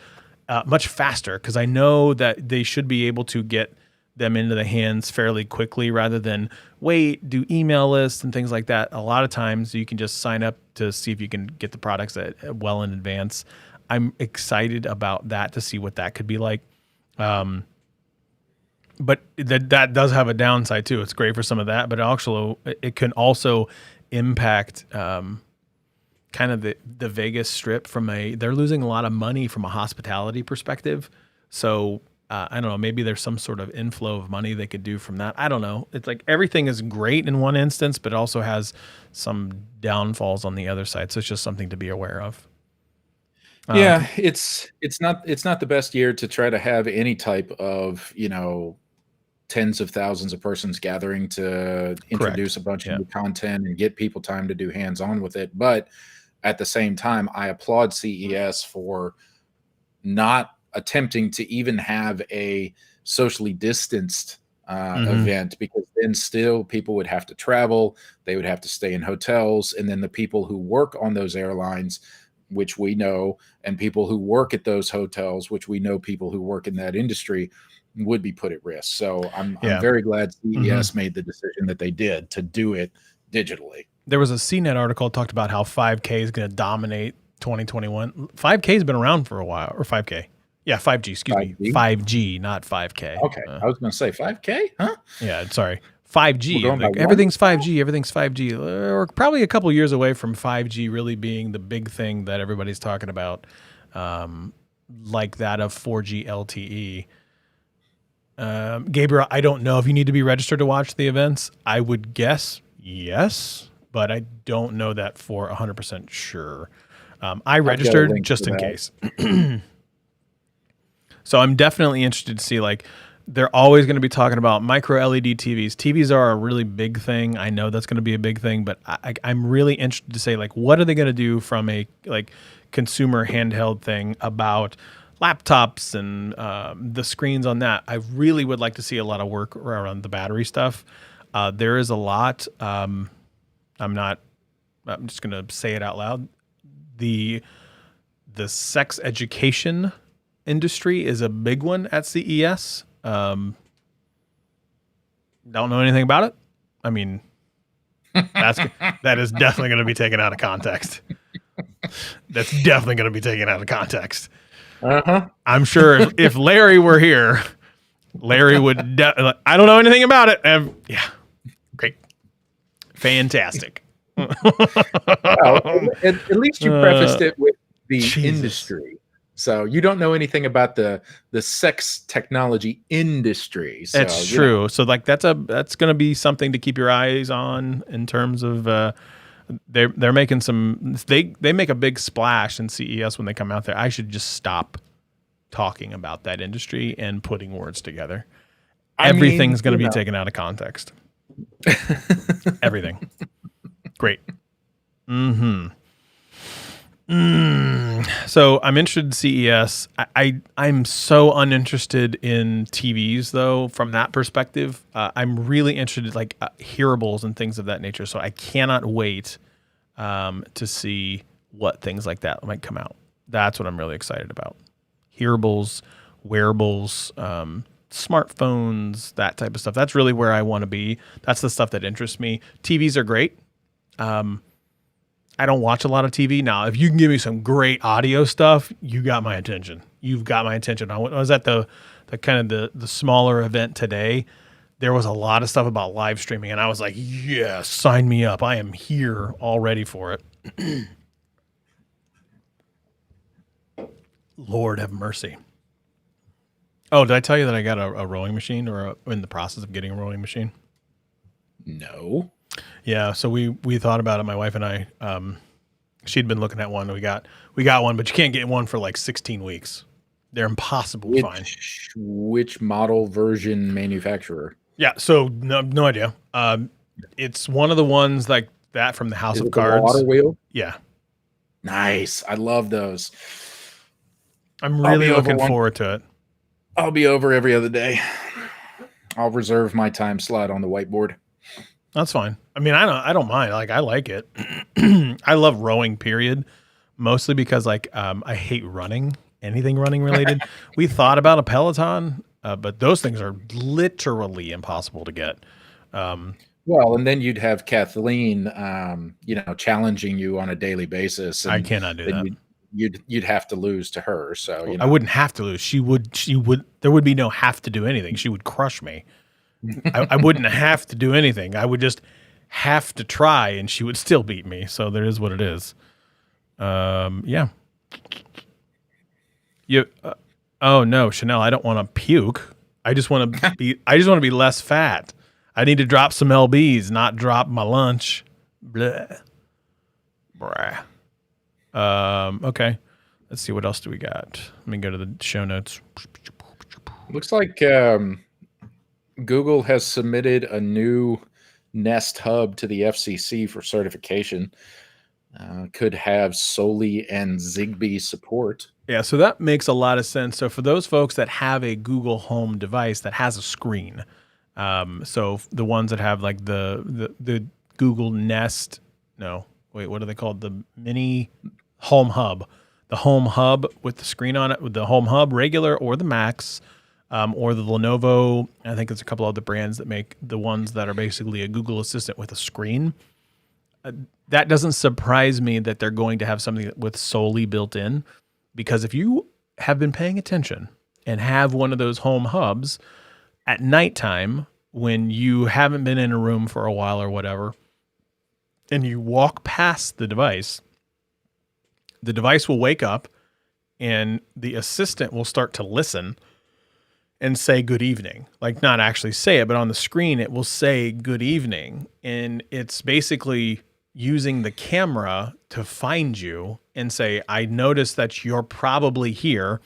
[SPEAKER 1] much faster, because I know that they should be able to get them into the hands fairly quickly rather than wait, do email lists and things like that. A lot of times you can just sign up to see if you can get the products well in advance. I'm excited about that to see what that could be like. But that does have a downside too. It's great for some of that, but also it can also impact kind of the Vegas Strip they're losing a lot of money from a hospitality perspective. So I don't know, maybe there's some sort of inflow of money they could do from that. I don't know. It's like everything is great in one instance, but it also has some downfalls on the other side. So it's just something to be aware of.
[SPEAKER 2] Yeah, it's not the best year to try to have any type of, tens of thousands of persons gathering to introduce a bunch of new content and get people time to do hands-on with it. But at the same time, I applaud CES for not attempting to even have a socially distanced event, because then still people would have to travel, they would have to stay in hotels, and then the people who work on those airlines, which we know, and people who work at those hotels, which we know people who work in that industry, would be put at risk. So I'm very glad CES made the decision that they did to do it digitally.
[SPEAKER 1] There was a CNET article that talked about how 5K is going to dominate 2021. 5K has been around for a while, or 5K. Yeah, 5G, excuse me. 5G, not 5K.
[SPEAKER 2] Okay. I was going to say 5K, huh?
[SPEAKER 1] Yeah, sorry. 5G. Like, everything's 5G. Everything's 5G. We're probably a couple years away from 5G really being the big thing that everybody's talking about, like that of 4G LTE. Gabriel, I don't know if you need to be registered to watch the events. I would guess yes, but I don't know that for 100% sure. I registered just in case. So I'm definitely interested to see, like, they're always going to be talking about micro LED TVs. TVs are a really big thing. I know that's going to be a big thing, but I'm really interested to say, like, what are they going to do from a consumer handheld thing about laptops and the screens on that? I really would like to see a lot of work around the battery stuff. There is a lot. I'm just going to say it out loud. The sex education industry is a big one at CES. Don't know anything about it. I mean, that is definitely going to be taken out of context. That's definitely going to be taken out of context. I'm sure if Larry were here, Larry would. I don't know anything about it. Yeah, great, fantastic.
[SPEAKER 2] Well, at least you prefaced it with the
[SPEAKER 1] Jesus.
[SPEAKER 2] industry. So you don't know anything about the sex technology industry. So,
[SPEAKER 1] It's true. So like that's going to be something to keep your eyes on in terms of they're making some they make a big splash in CES when they come out there. I should just stop talking about that industry and putting words together.
[SPEAKER 2] I
[SPEAKER 1] Everything's
[SPEAKER 2] mean,
[SPEAKER 1] going to be taken out of context. Everything. Great. So I'm interested in CES. I'm so uninterested in TVs though. From that perspective, I'm really interested in like hearables and things of that nature. So I cannot wait to see what things like that might come out. That's what I'm really excited about. Hearables, wearables, smartphones, that type of stuff. That's really where I want to be. That's the stuff that interests me. TVs are great. I don't watch a lot of TV. Now, if you can give me some great audio stuff, you got my attention. You've got my attention. I was at the kind of the smaller event today. There was a lot of stuff about live streaming, and I was like, yeah, sign me up. I am here all ready for it. Lord have mercy. Oh, did I tell you that I got a rowing machine or in the process of getting a rowing machine?
[SPEAKER 2] no.
[SPEAKER 1] Yeah, so we thought about it, my wife and I. She'd been looking at one. We got one, but you can't get one for like 16 weeks. They're impossible to find.
[SPEAKER 2] Which model, version, manufacturer?
[SPEAKER 1] Yeah, so no idea. It's one of the ones like that from the House
[SPEAKER 2] Is
[SPEAKER 1] of
[SPEAKER 2] it the
[SPEAKER 1] Cards.
[SPEAKER 2] water wheel?
[SPEAKER 1] Yeah,
[SPEAKER 2] Nice. I love those.
[SPEAKER 1] I'm really looking forward to it.
[SPEAKER 2] I'll be over every other day. I'll reserve my time slot on the whiteboard.
[SPEAKER 1] That's fine. I mean, I don't mind. Like I like it. I love rowing. Period. Mostly because like I hate running. Anything running related. We thought about a Peloton, but those things are literally impossible to get.
[SPEAKER 2] Well, and then you'd have Kathleen, challenging you on a daily basis. And
[SPEAKER 1] I cannot do that.
[SPEAKER 2] You'd have to lose to her. So
[SPEAKER 1] I wouldn't have to lose. She would. There would be no have to do anything. She would crush me. I wouldn't have to do anything. I would just have to try, and she would still beat me. So there is what it is. Yeah. Oh no, Chanel. I don't want to puke. I just want to be. I just want to be less fat. I need to drop some lbs, not drop my lunch. Blah. Bruh. Okay. Let's see. What else do we got? Let me go to the show notes.
[SPEAKER 2] Looks like Google has submitted a new Nest Hub to the FCC for certification. Could have Soli and Zigbee support.
[SPEAKER 1] Yeah, so that makes a lot of sense. So for those folks that have a Google Home device that has a screen, so the ones that have like the Google Nest, no, wait, what are they called? The mini Home Hub, the Home Hub with the screen on it, with the Home Hub regular or the Max. Or the Lenovo. I think there's a couple other brands that make the ones that are basically a Google Assistant with a screen. That doesn't surprise me that they're going to have something with Soli built in, because if you have been paying attention and have one of those home hubs at nighttime when you haven't been in a room for a while or whatever, and you walk past the device will wake up and the assistant will start to listen and say good evening. Like not actually say it, but on the screen it will say good evening. And it's basically using the camera to find you and say, I noticed that you're probably here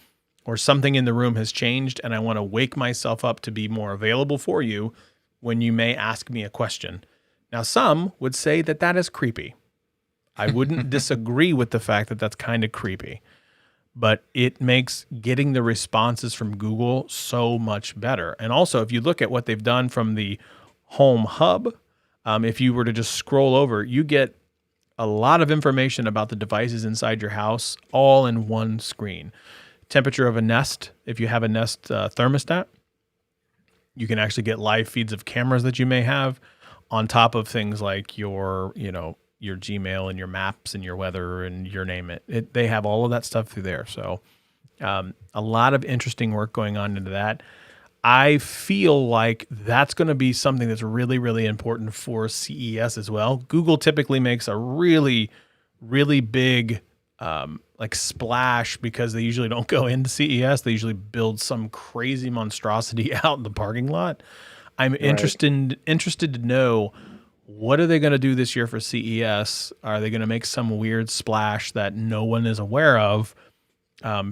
[SPEAKER 1] or something in the room has changed and I want to wake myself up to be more available for you when you may ask me a question. Now, some would say that that is creepy. I wouldn't disagree with the fact that that's kind of creepy. But it makes getting the responses from Google so much better. And also, if you look at what they've done from the Home Hub, if you were to just scroll over, you get a lot of information about the devices inside your house all in one screen. Temperature of a Nest, if you have a Nest thermostat, you can actually get live feeds of cameras that you may have on top of things like your Gmail and your maps and your weather and your name it. They have all of that stuff through there. So a lot of interesting work going on into that. I feel like that's going to be something that's really, really important for CES as well. Google typically makes a really, really big like splash because they usually don't go into CES. They usually build some crazy monstrosity out in the parking lot. I'm interested to know, what are they going to do this year for CES? Are they going to make some weird splash that no one is aware of?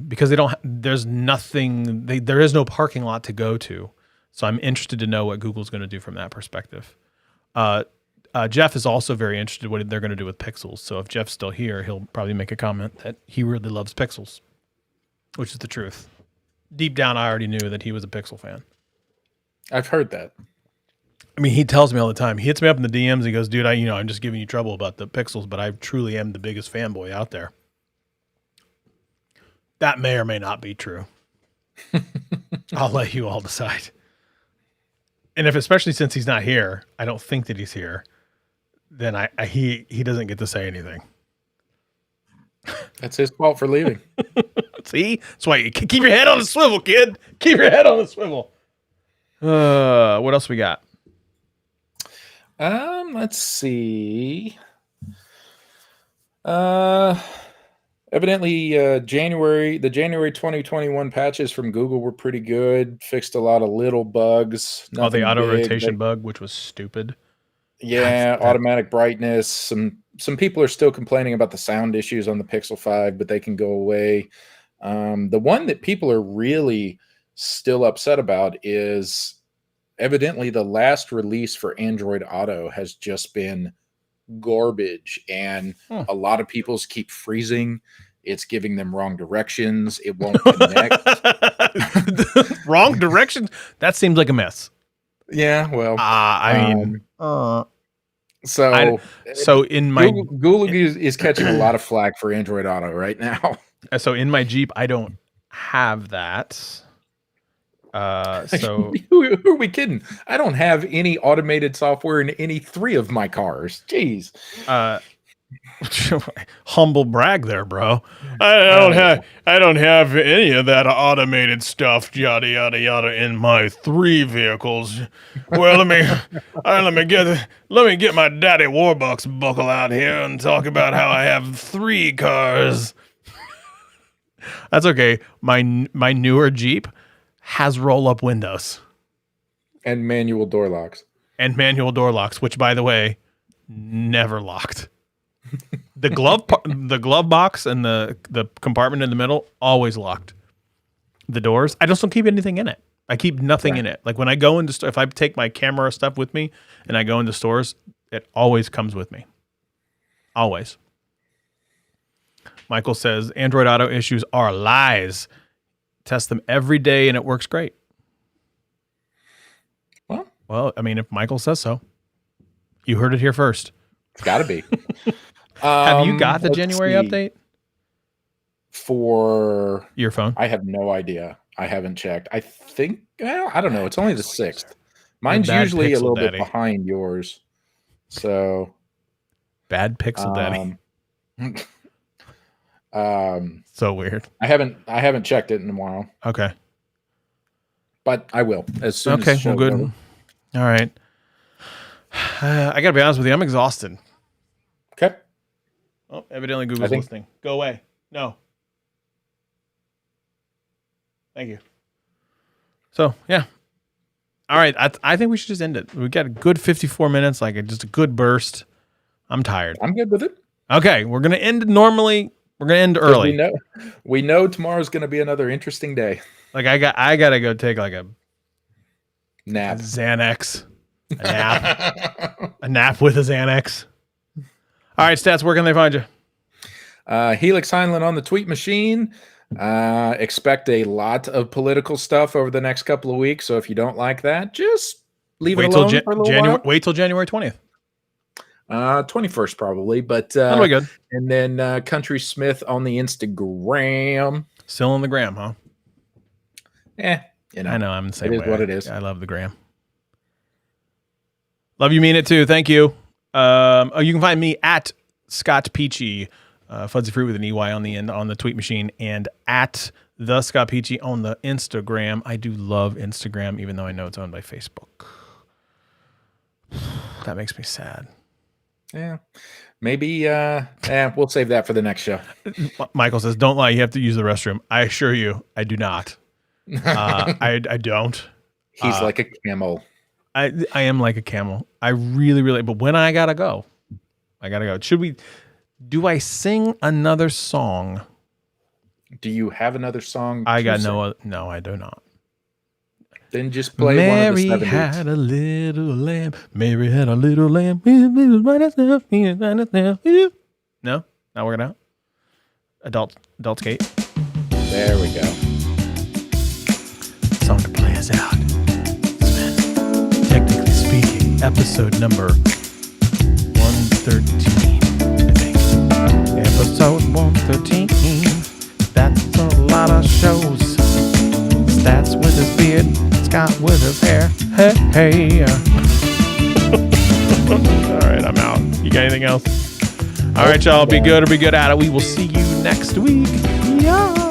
[SPEAKER 1] Because there's nothing, there is no parking lot to go to. So I'm interested to know what Google's going to do from that perspective. Jeff is also very interested what they're going to do with Pixels. So if Jeff's still here, he'll probably make a comment that he really loves Pixels, which is the truth. Deep down, I already knew that he was a Pixel fan.
[SPEAKER 2] I've heard that.
[SPEAKER 1] I mean, he tells me all the time. He hits me up in the DMs. He goes, dude, I'm just giving you trouble about the Pixels, but I truly am the biggest fanboy out there. That may or may not be true. I'll let you all decide. And especially since he's not here, I don't think that he's here, then he doesn't get to say anything.
[SPEAKER 2] That's his fault for leaving.
[SPEAKER 1] See? That's why you keep your head on the swivel, kid. Keep your head on the swivel. What else we got?
[SPEAKER 2] Let's see. Evidently, the January 2021 patches from Google were pretty good. Fixed a lot of little bugs.
[SPEAKER 1] The auto rotation bug, which was stupid.
[SPEAKER 2] Yeah, automatic brightness. Some people are still complaining about the sound issues on the Pixel 5, but they can go away. The one that people are really still upset about is evidently the last release for Android Auto has just been garbage, and a lot of people's keep freezing. It's giving them wrong directions. It won't connect.
[SPEAKER 1] Wrong directions? That seems like a mess.
[SPEAKER 2] Yeah, well,
[SPEAKER 1] so in my
[SPEAKER 2] Google is catching a lot of flack for Android Auto right now.
[SPEAKER 1] So in my Jeep, I don't have that. So
[SPEAKER 2] who are we kidding? I don't have any automated software in any 3 of my cars. Jeez.
[SPEAKER 1] Humble brag there, bro. I don't have any of that automated stuff, yada yada yada, in my 3 vehicles. Well, let me get my daddy Warbucks buckle out here and talk about how I have 3 cars. That's okay. My newer Jeep has roll-up windows
[SPEAKER 2] and manual door locks.
[SPEAKER 1] Which, by the way, never locked. The glove box and the compartment in the middle, always locked. The doors, I just don't keep anything in it. I keep nothing in it. Like when I go into if I take my camera stuff with me and I go into stores, it always comes with me. Always. Michael says Android Auto issues are lies. Test them every day and it works great. Well, I mean, if Michael says so, you heard it here first.
[SPEAKER 2] It's got to be.
[SPEAKER 1] Have you got the January update
[SPEAKER 2] for
[SPEAKER 1] your phone?
[SPEAKER 2] I have no idea. I haven't checked. I think, well, I don't know. It's only the 6th. Mine's usually a little bit behind yours. So
[SPEAKER 1] bad pixel daddy. So weird.
[SPEAKER 2] I haven't checked it in a while.
[SPEAKER 1] Okay.
[SPEAKER 2] But I will as soon as
[SPEAKER 1] well, good.
[SPEAKER 2] Over.
[SPEAKER 1] All right. I gotta be honest with you. I'm exhausted.
[SPEAKER 2] Okay.
[SPEAKER 1] Oh, evidently Google's listening. Go away. No. Thank you. So, yeah. All right. I think we should just end it. We got a good 54 minutes, just a good burst. I'm tired.
[SPEAKER 2] I'm good with it.
[SPEAKER 1] Okay. We're going to end normally. We're going to end early.
[SPEAKER 2] We know tomorrow's going to be another interesting day.
[SPEAKER 1] Like I got to go take like a
[SPEAKER 2] nap.
[SPEAKER 1] A Xanax. A nap. A nap with a Xanax. All right, Stats, where can they find you?
[SPEAKER 2] Helix Heinlein on the tweet machine. Expect a lot of political stuff over the next couple of weeks. So if you don't like that, just leave it alone for a little while.
[SPEAKER 1] Wait till January 20th.
[SPEAKER 2] 21st probably, but
[SPEAKER 1] that'll be good.
[SPEAKER 2] And then Country Smith on the Instagram.
[SPEAKER 1] Still on the gram, huh?
[SPEAKER 2] I
[SPEAKER 1] know I'm the same way.
[SPEAKER 2] It is what it is.
[SPEAKER 1] I love the gram. Love you, mean it too. Thank you. You can find me at Scott Peachy, Fuzzy Fruit with an EY on the end on the tweet machine, and at The Scott Peachy on the Instagram. I do love Instagram, even though I know it's owned by Facebook. That makes me sad.
[SPEAKER 2] Yeah. Maybe we'll save that for the next show.
[SPEAKER 1] Michael says, don't lie, you have to use the restroom. I assure you, I do not. I don't.
[SPEAKER 2] He's like a camel.
[SPEAKER 1] I am like a camel. I really, but when I gotta go, I gotta go. Do I sing another song?
[SPEAKER 2] Do you have another song?
[SPEAKER 1] I got no, I do not.
[SPEAKER 2] Then just play one of the 70s.
[SPEAKER 1] Mary had a little lamb. Mary had a little lamb. No, not working out. Adult skate.
[SPEAKER 2] There we go.
[SPEAKER 1] Song to play us out. It's been, technically speaking, episode number 113. I think. Episode 113. That's a lot of shows. Stats with his beard, Scott with his hair. Hey. All right, I'm out. You got anything else? All right, y'all. Be good or be good at it. We will see you next week. Yeah.